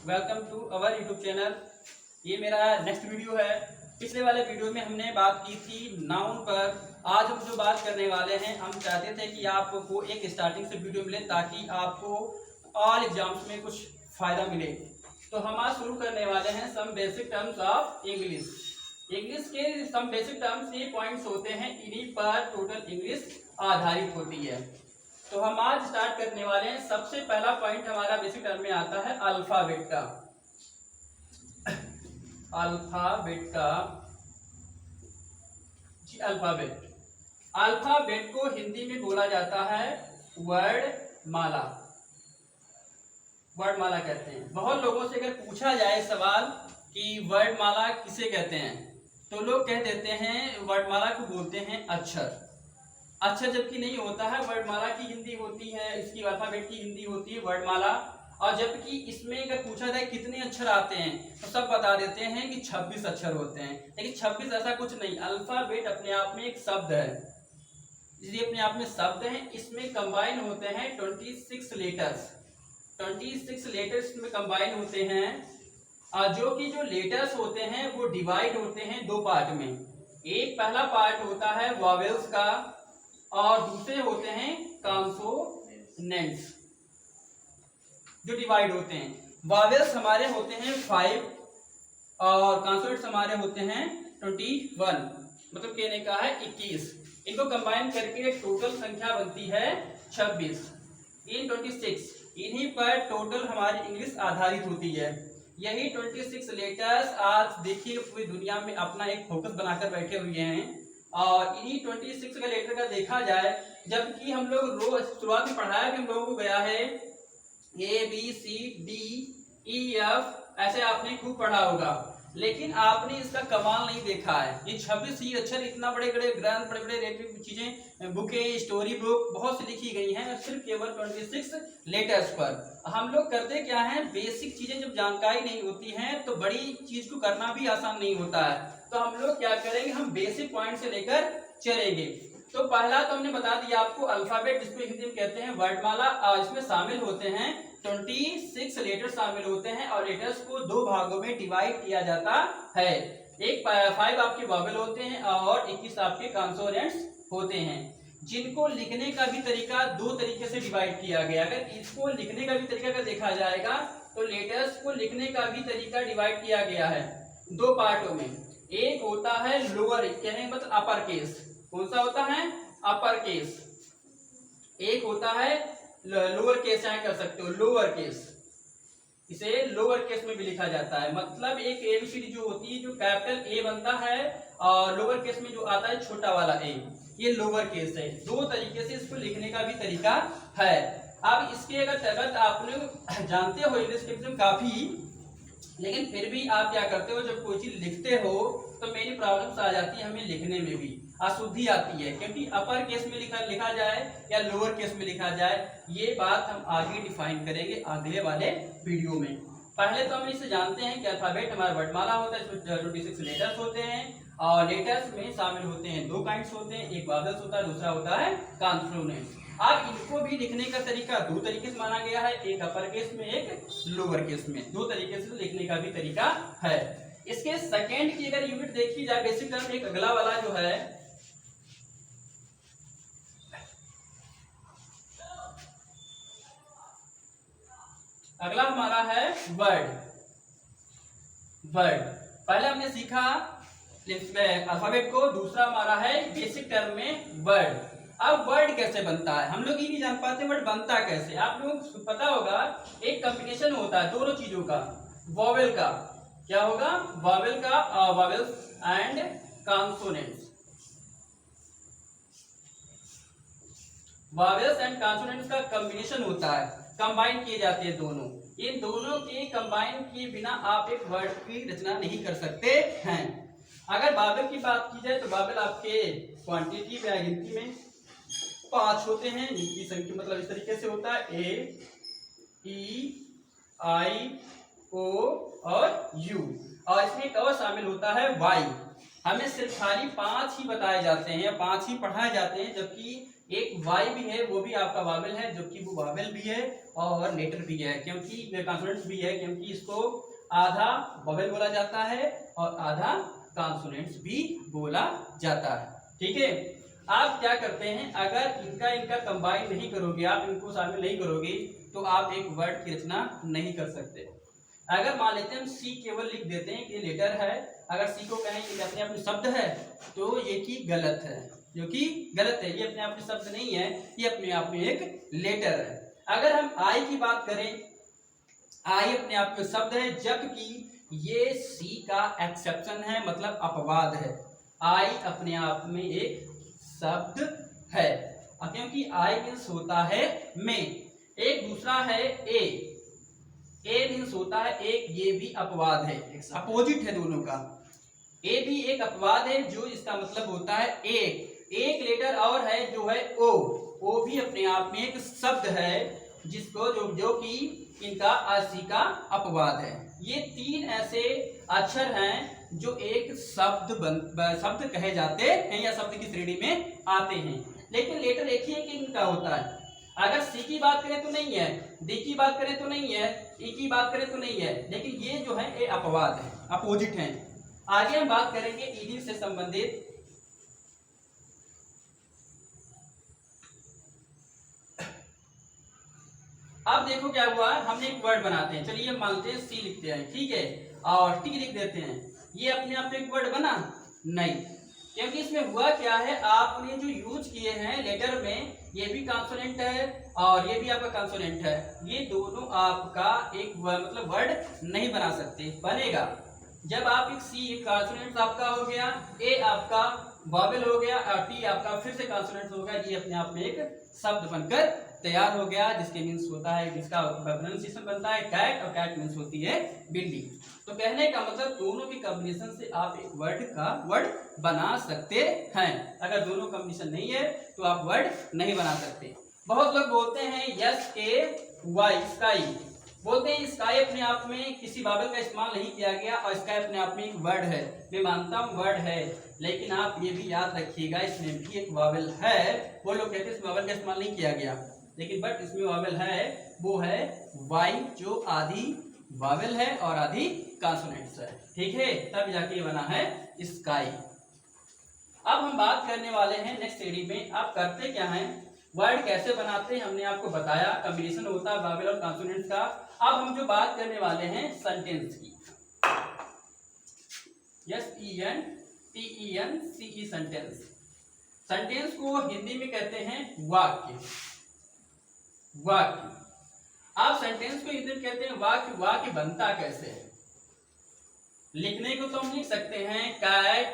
Welcome to our YouTube channel. ये मेरा next video है। पिछले वाले वीडियो में हमने बात की थी नाउन पर। आज हम जो बात करने वाले हैं, हम चाहते थे कि आपको एक स्टार्टिंग से वीडियो मिले ताकि आपको ऑल एग्जाम्स में कुछ फ़ायदा मिले। तो हम आज शुरू करने वाले हैं some basic terms of English. English के सम बेसिक टर्म्स ये पॉइंट्स होते हैं, इन्हीं पर टोटल इंग्लिश आधारित होती है। तो हम आज स्टार्ट करने वाले हैं। सबसे पहला पॉइंट हमारा बेसिक टर्म में आता है अल्फाबेट का। अल्फाबेट का जी, अल्फाबेट। अल्फाबेट को हिंदी में बोला जाता है वर्णमाला। वर्णमाला कहते हैं। बहुत लोगों से अगर पूछा जाए सवाल कि वर्णमाला किसे कहते हैं, तो लोग कह देते हैं वर्णमाला को बोलते हैं अक्षर। अक्षर जबकि नहीं होता है। वर्णमाला की हिंदी होती है, इसकी अल्फाबेट की हिंदी होती है वर्णमाला। और जबकि इसमें अगर पूछा जाए कितने अक्षर आते हैं तो सब बता देते हैं कि 26 अक्षर होते हैं। लेकिन 26 ऐसा कुछ नहीं। अल्फाबेट अपने आप में एक शब्द है, इसलिए अपने आप में शब्द है। इसमें कंबाइन होते हैं 26 लेटर्स। 26 लेटर्स में कंबाइन होते हैं। जो कि जो लेटर्स होते हैं वो डिवाइड होते हैं दो पार्ट में। एक पहला पार्ट होता है वॉवेल्स का और दूसरे होते हैं कॉन्सोनेंट्स जो डिवाइड होते हैं। वॉवेल्स हमारे होते हैं 5 और कॉन्सोनेंट्स हमारे होते हैं 21, मतलब कहने का है 21। इनको कंबाइन करके टोटल संख्या बनती है 26 इन 26। इन्हीं पर टोटल हमारी इंग्लिश आधारित होती है। यही 26 लेटर्स आज देखिए पूरी दुनिया में अपना एक फोकस बनाकर बैठे हुए हैं। और इन्हीं 26 का लेटर का देखा जाए, जबकि हम लोग रोज शुरुआत में पढ़ाया भी हम लोगों को गया है ABCDEF, ऐसे आपने खूब पढ़ा होगा। लेकिन आपने इसका कमाल नहीं देखा है। ये 26 ही अक्षर, इतना बड़े बड़े ग्रंथ, बड़े बड़े चीजें, बुकें, स्टोरी बुक बहुत सी लिखी गई हैं, सिर्फ केवल 26 लेटर्स पर। हम लोग करते क्या है, बेसिक चीजें जब जानकारी नहीं होती हैं तो बड़ी चीज को करना भी आसान नहीं होता है। तो हम लोग क्या करेंगे, हम बेसिक पॉइंट से लेकर चलेंगे। तो पहला तो हमने बता दिया आपको अल्फाबेट, जिसको हिंदी में कहते हैं वर्णमाला। इसमें शामिल होते हैं 26 लेटर्स शामिल होते हैं और लेटर्स को दो भागों में डिवाइड किया जाता है। एक 5 आपके वॉवेल होते हैं और 21 आपके कॉन्सोनेंट्स होते हैं, जिनको लिखने का भी तरीका दो तरीके से डिवाइड किया गया। अगर इसको लिखने का भी तरीका अगर देखा जाएगा तो लेटर्स को लिखने का भी तरीका डिवाइड किया गया है दो पार्टों में। एक होता है लोअर, कहने मतलब अपर केस। कौन सा होता है, अपर केस। एक होता है लोअर केस, यहाँ कर सकते हो लोअर केस। इसे लोअर केस में भी लिखा जाता है। मतलब एक एबीसीडी जो होती है, जो कैपिटल ए बनता है और लोअर केस में जो आता है छोटा वाला ए, ये लोअर केस है। दो तरीके से इसको लिखने का भी तरीका है। अब इसके अगर आप लोग जानते हो इंग्लिश के काफी, लेकिन फिर भी आप क्या करते हो, जब कोई चीज लिखते हो तो मेरी प्रॉब्लम्स आ जाती है, हमें लिखने में भी अशुद्धि आती है। क्योंकि अपर केस में लिखा जाए या लोअर केस में लिखा जाए, ये बात हम आगे डिफाइन करेंगे अगले वाले वीडियो में। पहले तो हम इसे जानते हैं कि अल्फाबेट हमारा वर्णमाला होता है, इसमें 26 लेटर्स होते हैं और लेटर्स में शामिल होते हैं दो काइंड्स होते हैं, एक वॉवेल्स होता है, दूसरा होता है कॉन्सोनेंट। अब इनको भी लिखने का तरीका दो तरीके से माना गया है, एक अपर केस में एक लोअर केस में। दो तरीके से लिखने का भी तरीका है। इसके सेकेंड की अगर यूनिट देखी जाए बेसिक टर्म, एक अगला वाला जो है अगला हमारा है वर्ड। वर्ड पहले हमने सीखा अल्फाबेट को, दूसरा हमारा है बेसिक टर्म में वर्ड। अब वर्ड कैसे बनता है, हम लोग ये नहीं जान पाते वर्ड बनता कैसे। आप लोग पता होगा एक कॉम्बिनेशन होता है दोनों चीजों का, वॉवेल का। क्या होगा, वॉवेल का, vowels and consonants. Vowels and consonants का कॉम्बिनेशन होता है, कंबाइन किए जाते हैं दोनों। इन दोनों के कंबाइन किए बिना आप एक वर्ड की रचना नहीं कर सकते हैं। अगर वॉवेल की बात की जाए तो वॉवेल आपके क्वांटिटी में, गिनती में 5 होते हैं, जिनकी संख्या मतलब इस तरीके से होता है ए, ई, आई, ओ और यू। और इसमें एक और शामिल होता है वाई। हमें सिर्फ खाली 5 ही बताए जाते हैं या 5 ही पढ़ाए जाते हैं, जबकि एक वाई भी है, वो भी आपका वावेल है, जबकि वो वावेल भी है और लेटर भी है, क्योंकि कॉन्सोनेंट्स भी है, क्योंकि इसको आधा वावेल बोला जाता है और आधा कॉन्सोनेंट्स भी बोला जाता है। ठीक है, आप क्या करते हैं, अगर इनका कंबाइन नहीं करोगे, आप इनको शामिल नहीं करोगे, तो आप एक वर्ड की रचना नहीं कर सकते। अगर मान लेते हैं हम सी केवल लिख देते हैं कि लेटर है, अगर सी को कहें कि अपने आप में शब्द है, तो ये की गलत है, जो कि गलत है, ये अपने आप में शब्द नहीं है, ये अपने आप में एक लेटर है। अगर हम आई की बात करें, आई अपने आप में शब्द है, जबकि ये सी का एक्सेप्शन है, मतलब अपवाद है। आई अपने आप में एक शब्द है, क्योंकि आई मीन्स होता है में। एक दूसरा है ए मीन्स होता है एक, ये भी अपवाद है, अपोजिट है दोनों का। ए भी एक अपवाद है, जो इसका मतलब होता है एक लेटर और है जो है ओ भी अपने आप में एक शब्द है, जिसको जो कि इनका आशी का अपवाद है। ये 3 ऐसे अक्षर हैं जो एक शब्द कहे जाते हैं या शब्द की श्रेणी में आते हैं, लेकिन लेटर एक ही है कि इनका होता है। अगर सी की बात करें तो नहीं है, डी की बात करें तो नहीं है, ई की बात करें तो नहीं है, लेकिन ये जो है ये अपवाद है, अपोजिट है। आगे हम बात करेंगे ईडी से संबंधित। अब देखो क्या हुआ, हमने एक वर्ड बनाते हैं, चलिए मानते हैं सी लिखते हैं, ठीक है, और टी लिख देते हैं। ये अपने आप में एक वर्ड बना नहीं, क्योंकि इसमें हुआ क्या है, आपने जो यूज किए हैं लेटर में, ये भी कॉन्सोनेंट है और ये भी आपका कॉन्सोनेंट है, ये दोनों आपका एक मतलब वर्ड नहीं बना सकते। बनेगा जब आप एक सी कॉन्सोनेंट आपका हो गया, ए आपका वावेल हो गया और टी आपका फिर से कॉन्सोनेंट हो गया, ये अपने आप में एक शब्द बनकर तैयार हो गया, जिसके मीन्स होता है, जिसका प्रोनाउंसिएशन बनता है कैट, और कैट मीन्स होती है बिल्ली। तो कहने का मतलब दोनों के कॉम्बिनेशन से आप एक वर्ड बना सकते हैं। अगर दोनों कॉम्बिनेशन नहीं है तो आप वर्ड नहीं बना सकते। बहुत लोग बोलते हैं SKY स्काई, बोलते हैं स्काई अपने आप में किसी वावेल का इस्तेमाल नहीं किया गया और स्काई अपने आप में एक वर्ड है। मैं मानता हूँ वर्ड है, लेकिन आप ये भी याद रखिएगा इसमें भी एक वावेल है। वो लोग कहते हैं इसमें वावेल का इस्तेमाल नहीं किया गया, लेकिन बट इसमें वावेल है, वो है वाई, जो आधी वावेल है और आधी कॉन्सोनेंट्स है। ठीक है, तब जाके ये बना है स्काई। अब हम बात करने वाले हैं नेक्स्ट सीढ़ी में, आप करते क्या हैं, वर्ड कैसे बनाते हैं, हमने आपको बताया, कॉम्बिनेशन होता है वावेल और कॉन्सोनेंट्स का। अब हम जो बात करने वाले हैं सेंटेंस की, SENTENCE सेंटेंस। सेंटेंस को हिंदी में कहते हैं वाक्य। आप सेंटेंस को हिंदी में कहते हैं वाक्य। वाक्य बनता कैसे है, लिखने को तो हम लिख सकते हैं कैट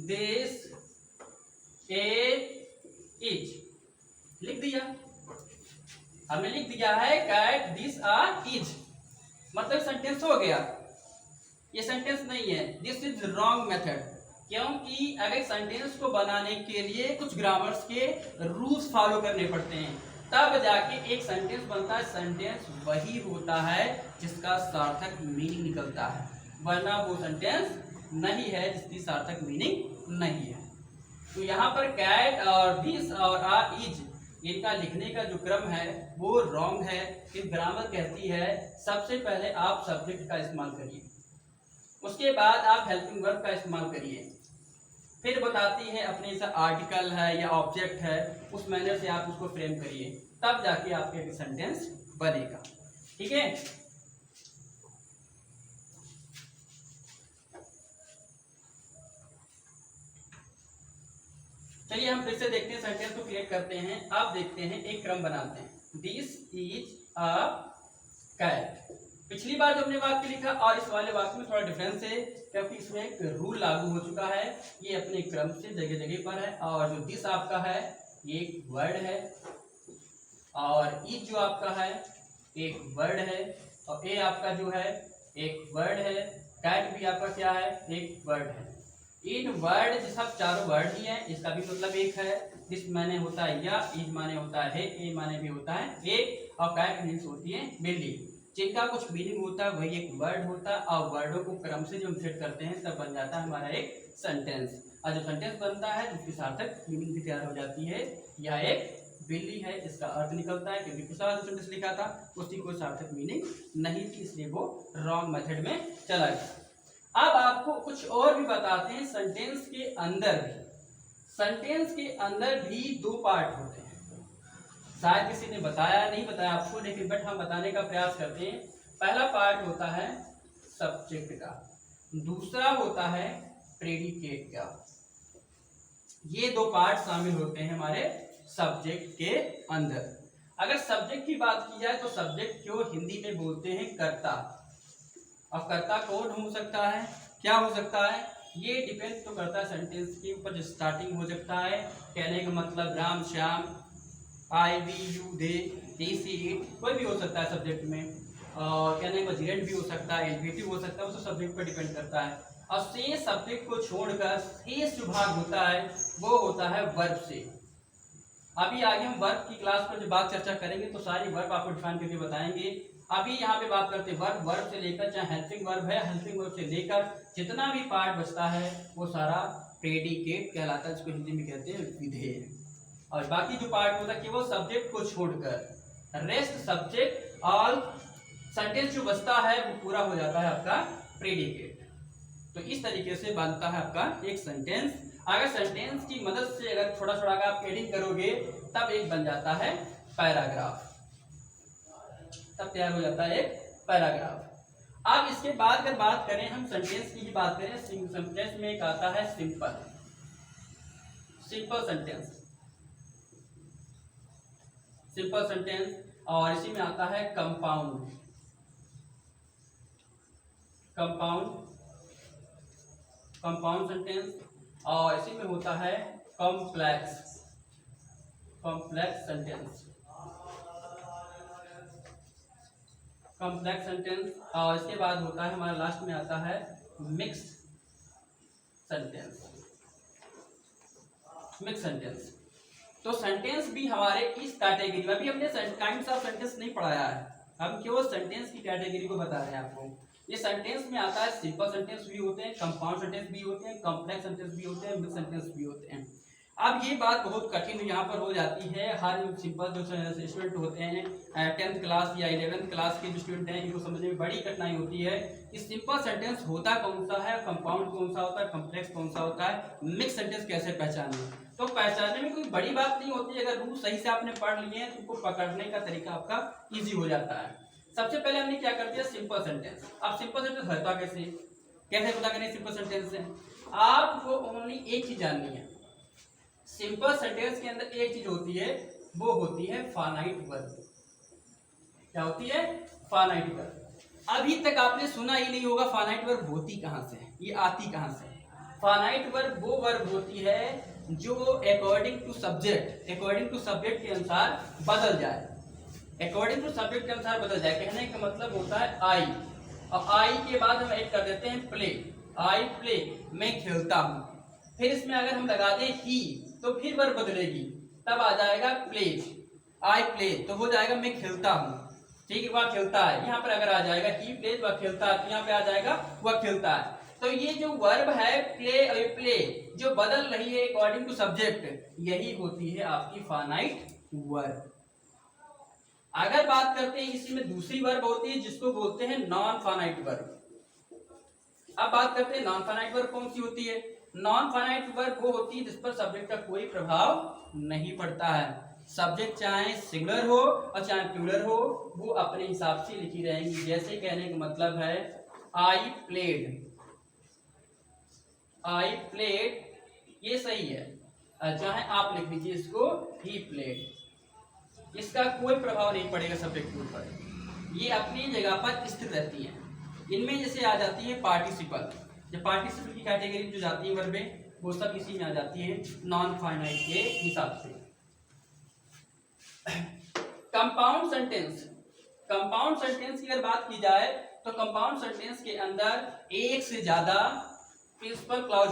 दिस इज, लिख दिया, हमने लिख दिया है कैट दिस इज, मतलब सेंटेंस हो गया। ये सेंटेंस नहीं है, दिस इज रॉन्ग मेथड, क्योंकि अगर सेंटेंस को बनाने के लिए कुछ ग्रामर्स के रूल्स फॉलो करने पड़ते हैं, तब जाके एक सेंटेंस बनता है। सेंटेंस वही होता है जिसका सार्थक मीनिंग निकलता है, वरना वो सेंटेंस नहीं है जिसकी सार्थक मीनिंग नहीं है। तो यहाँ पर कैट और दिस और इज, इनका लिखने का जो क्रम है वो रॉन्ग है। फिर ग्रामर कहती है सबसे पहले आप सब्जेक्ट का इस्तेमाल करिए, उसके बाद आप हेल्पिंग वर्ब का इस्तेमाल करिए, फिर बताती है अपने से आर्टिकल है या ऑब्जेक्ट है, उस मैनर से आप उसको फ्रेम करिए, तब जाके आपके सेंटेंस बनेगा। ठीक है, चलिए हम फिर से देखते हैं, सेंटेंस को क्रिएट करते हैं। अब देखते हैं, एक क्रम बनाते हैं। This is a cat. पिछली बार जो हमने वाक्य लिखा और इस वाले वाक्य में थोड़ा डिफरेंस है, क्योंकि इसमें एक रूल लागू हो चुका है। ये अपने क्रम से जगह जगह पर है, और जो दिस आपका है ये एक वर्ड है, और इज जो आपका है एक वर्ड है, और ए आपका जो है एक वर्ड है, कैट भी आपका क्या है, एक वर्ड है। इन वर्ड सब चारों वर्ड ही हैं, इसका भी मतलब एक है। दिस माने होता है या, इज माने होता है, ए माने भी होता है एक, और कैट मीन्स होती है बिल्ली। जिनका कुछ मीनिंग होता है वही एक वर्ड होता है, और वर्डों को क्रम से जो हम सेट करते हैं तब बन जाता है हमारा एक सेंटेंस। और जब सेंटेंस बनता है जिसकी सार्थक मीनिंग भी तैयार हो जाती है। यह एक बिल्ली है, इसका अर्थ निकलता है, क्योंकि पिछला जो सेंटेंस लिखा था उसकी कोई सार्थक मीनिंग नहीं थी, इसलिए वो रॉन्ग मेथड में चला गया। अब आपको कुछ और भी बताते हैं। सेंटेंस के अंदर भी दो पार्ट होते हैं। शायद किसी ने बताया नहीं बताया आपको, लेकिन बट हम बताने का प्रयास करते हैं। पहला पार्ट होता है सब्जेक्ट का, दूसरा होता है प्रेडिकेट का। ये दो पार्ट शामिल होते हैं हमारे सब्जेक्ट के अंदर। अगर सब्जेक्ट की बात की जाए तो सब्जेक्ट को हिंदी में बोलते हैं कर्ता। अब कर्ता कौन हो सकता है, क्या हो सकता है, ये डिपेंड तो करता है सेंटेंस के ऊपर। जो स्टार्टिंग हो सकता है, कहने का मतलब Ram Shyam, I we you they, see it, कोई भी हो सकता है सब्जेक्ट में। और कहने का जिरेंट भी हो सकता है, एडजेक्टिव हो सकता है, वो तो सब्जेक्ट पर डिपेंड करता है। और शेष सब्जेक्ट को छोड़कर शेष जो भाग होता है वो होता है वर्ब से। अभी आगे हम वर्ब की क्लास पर जो बात चर्चा करेंगे तो सारी वर्ब आपको डिफाइन करके बताएंगे। अभी यहाँ पे बात करते हैं वर्ब से लेकर, चाहे हेल्पिंग वर्ब है, हेल्पिंग वर्ब से लेकर जितना भी पार्ट बचता है वो सारा प्रेडिकेट कहलाता है, जिसको हिंदी में कहते हैं विधेय। और बाकी जो पार्ट होता है केवल सब्जेक्ट को छोड़कर, रेस्ट सब्जेक्ट ऑल सेंटेंस जो बचता है वो पूरा हो जाता है आपका प्रेडिकेट। तो इस तरीके से बनता है आपका एक सेंटेंस। अगर सेंटेंस की मदद से अगर थोड़ा थोड़ा आप एडिंग करोगे तब एक बन जाता है पैराग्राफ, तब तैयार हो जाता है एक पैराग्राफ। अब इसके बाद अगर बात करें हम सेंटेंस की ही बात करें, सेंटेंस में एक आता है सिंपल सेंटेंस, और इसी में आता है कंपाउंड सेंटेंस, और इसी में होता है कॉम्प्लेक्स सेंटेंस, और इसके बाद होता है हमारा लास्ट में आता है मिक्स सेंटेंस। तो सेंटेंस भी हमारे इस कैटेगरी में, अभी हमने काइंड्स ऑफ सेंटेंस नहीं पढ़ाया है, हम केवल सेंटेंस की कैटेगरी को बता रहे हैं आपको। ये सेंटेंस में आता है सिंपल सेंटेंस भी होते हैं, कंपाउंड सेंटेंस भी होते हैं, कॉम्प्लेक्स सेंटेंस भी होते हैं, मिक्स सेंटेंस भी होते हैं। अब ये बात बहुत कठिन यहाँ पर हो जाती है। हर सिंपल जो स्टूडेंट होते हैं 10th क्लास या 11th क्लास के जो स्टूडेंट हैं इनको समझने में बड़ी कठिनाई होती है कि सिंपल सेंटेंस होता कौन सा है, कंपाउंड कौन सा होता है, कॉम्प्लेक्स कौन सा होता है, मिक्स सेंटेंस कैसे पहचाने। तो पहचानने में कोई बड़ी बात नहीं होती, अगर रूल सही से आपने पढ़ लिए हैं तो उनको पकड़ने का तरीका आपका ईजी हो जाता है। सबसे पहले हमने क्या कर दिया, सिंपल सेंटेंस। अब सिंपल सेंटेंस होता कैसे पता करें सिंपल सेंटेंस से, आपको ओनली एक चीज जाननी है। सिंपल सेंटेंस के अंदर एक चीज होती है, वो होती है फाइनाइट वर्ब। क्या होती है, फाइनाइट वर्ब। अभी तक आपने सुना ही नहीं होगा फाइनाइट वर्ब होती कहां से, ये आती कहां से। फाइनाइट वर्ब वो वर्ब होती है जो अकॉर्डिंग टू सब्जेक्ट के अनुसार बदल जाए। अकॉर्डिंग टू सब्जेक्ट के अनुसार बदल जाए, कहने का मतलब होता है आई, और आई के बाद हम ऐड कर देते हैं प्ले। आई प्ले, मैं खेलता हूँ। फिर इसमें अगर हम लगा दें ही तो फिर वर्ब बदलेगी, तब आ जाएगा प्लेज। आई प्ले तो हो जाएगा मैं खेलता हूँ, ठीक है, वह खेलता है। यहाँ पर अगर आ जाएगा ही प्लेज, वह खेलता है, तो यहाँ पे आ जाएगा वह खेलता है। तो ये जो वर्ब है प्ले और प्ले जो बदल रही है अकॉर्डिंग टू सब्जेक्ट, यही होती है आपकी फाइनाइट वर्ब। अगर बात करते हैं इसी में दूसरी वर्ब होती है जिसको बोलते हैं नॉन फाइनाइट वर्ब। अब बात करते हैं नॉन फाइनाइट वर्ब कौन सी होती है। नॉन फाइनाइट वर्ब वो होती है जिस पर सब्जेक्ट का कोई प्रभाव नहीं पड़ता है। सब्जेक्ट चाहे सिंगुलर हो और चाहे प्लूरल हो, वो अपने हिसाब से लिखी रहेंगी। जैसे कहने का मतलब है आई प्लेड, ये सही है, चाहे आप लिख लीजिए इसको ही प्लेड, इसका कोई प्रभाव नहीं पड़ेगा सब्जेक्ट के ऊपर, ये अपनी जगह पर स्थिर रहती है। इनमें जैसे आ जाती है पार्टिसिपल, जब पार्टिसिपल की कैटेगरी में जो जाती है वर्बें वो सब इसी में आ जाती है नॉन फाइनाइट के हिसाब से। कंपाउंड सेंटेंस की अगर बात की जाए तो कंपाउंड सेंटेंस के अंदर एक से ज्यादा प्रिंसिपल क्लॉज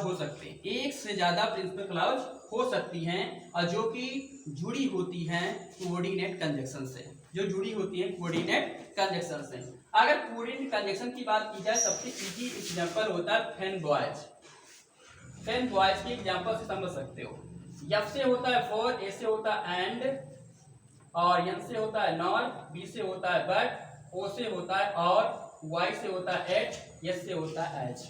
हो सकती हैं, और जो कि जुड़ी होती हैं कोऑर्डिनेट कंजंक्शन से। जो जुड़ी होती है कोऑर्डिनेट कंजक्शन से। अगर कोऑर्डिनेट कंजक्शन की बात की जाए, सबसे इजी एग्जांपल होता है फेन बॉयज। फेन बॉयज की एग्जांपल से समझ सकते हो। एफ से होता है फॉर, ए से होता है एंड, और एन से होता है नॉर, बी से होता है बट, ओ से होता है और, वाई से होता है एट, एस से होता है एच।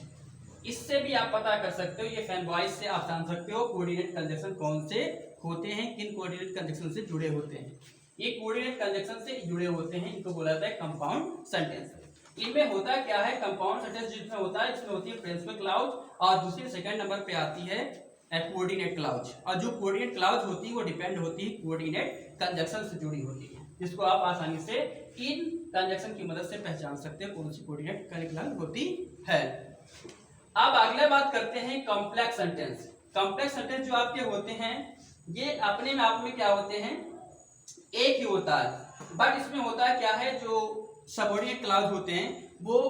इससे भी आप पता कर सकते हो, ये फैन बॉयज से आप जान सकते हो कोऑर्डिनेट कंजक्शन कौन से होते हैं, किन कोऑर्डिनेट कंजक्शन से जुड़े होते हैं। ये कोऑर्डिनेट कंजक्शन से जुड़े होते हैं, इनको बोला जाता है कंपाउंड सेंटेंस। इनमें होता क्या है, कंपाउंड सेंटेंस जिसमें होता है, इसमें होती है प्रिंसिपल क्लाउज, और दूसरी सेकंड नंबर पे आती है कोऑर्डिनेट क्लाउज। और जो कोऑर्डिनेट क्लाउज होती है वो डिपेंड होती है कोऑर्डिनेट कंजक्शन से जुड़ी होती है, जिसको आप आसानी से इन कंजक्शन की मदद से पहचान सकते हैं कौन सी कोऑर्डिनेट क्लाउज होती है। अब अगले बात करते हैं कॉम्प्लेक्स सेंटेंस। कॉम्प्लेक्स सेंटेंस जो आपके होते हैं, ये अपने में आप में क्या होते हैं, एक ही होता है, बट इसमें होता है क्या है, जो सबऑर्डिनेट क्लाउज होते हैं वो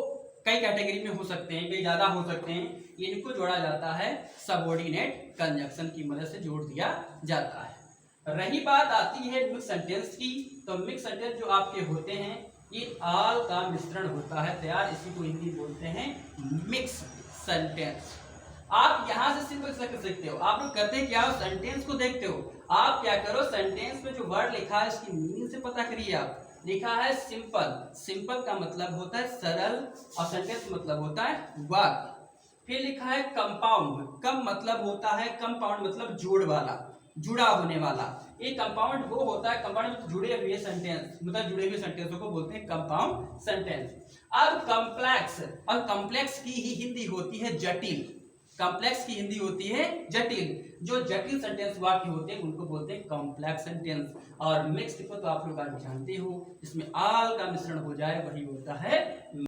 कई कैटेगरी में हो सकते हैं, कई ज्यादा हो सकते हैं, इनको जोड़ा जाता है सबऑर्डिनेट कंजक्शन की मदद से जोड़ दिया जाता है। रही बात आती है मिक्स सेंटेंस की, तो मिक्स सेंटेंस जो आपके होते हैं ये ऑल का मिश्रण होता है तैयार, इसी को हिंदी बोलते हैं मिक्स सेंटेंस। आप यहां से सिंपल कर सकते हो, आप लोग करते क्या हो, सेंटेंस को देखते हो, आप क्या करो, सेंटेंस में जो वर्ड लिखा है उसकी मीनिंग से पता करिए। आप लिखा है सिंपल, सिंपल का मतलब होता है सरल, और सेंटेंस मतलब होता है वाक्य। फिर लिखा है कंपाउंड, कम मतलब होता है, कंपाउंड मतलब जोड़ वाला, जुड़ा होने वाला। ये कंपाउंड वो होता है, कंपाउंड में जुड़े हुए सेंटेंस, मतलब जुड़े हुए सेंटेंसों को बोलते हैं कंपाउंड सेंटेंस। अब कॉम्प्लेक्स, और कॉम्प्लेक्स की ही हिंदी होती है जटिल, कॉम्प्लेक्स की हिंदी होती है जटिल। जो जटिल सेंटेंस वाक्य होते हैं उनको बोलते हैं कॉम्प्लेक्स सेंटेंस। और मिक्स्ड को तो आप लोग आज जानते हो, इसमें ऑल का मिश्रण हो जाए वही होता है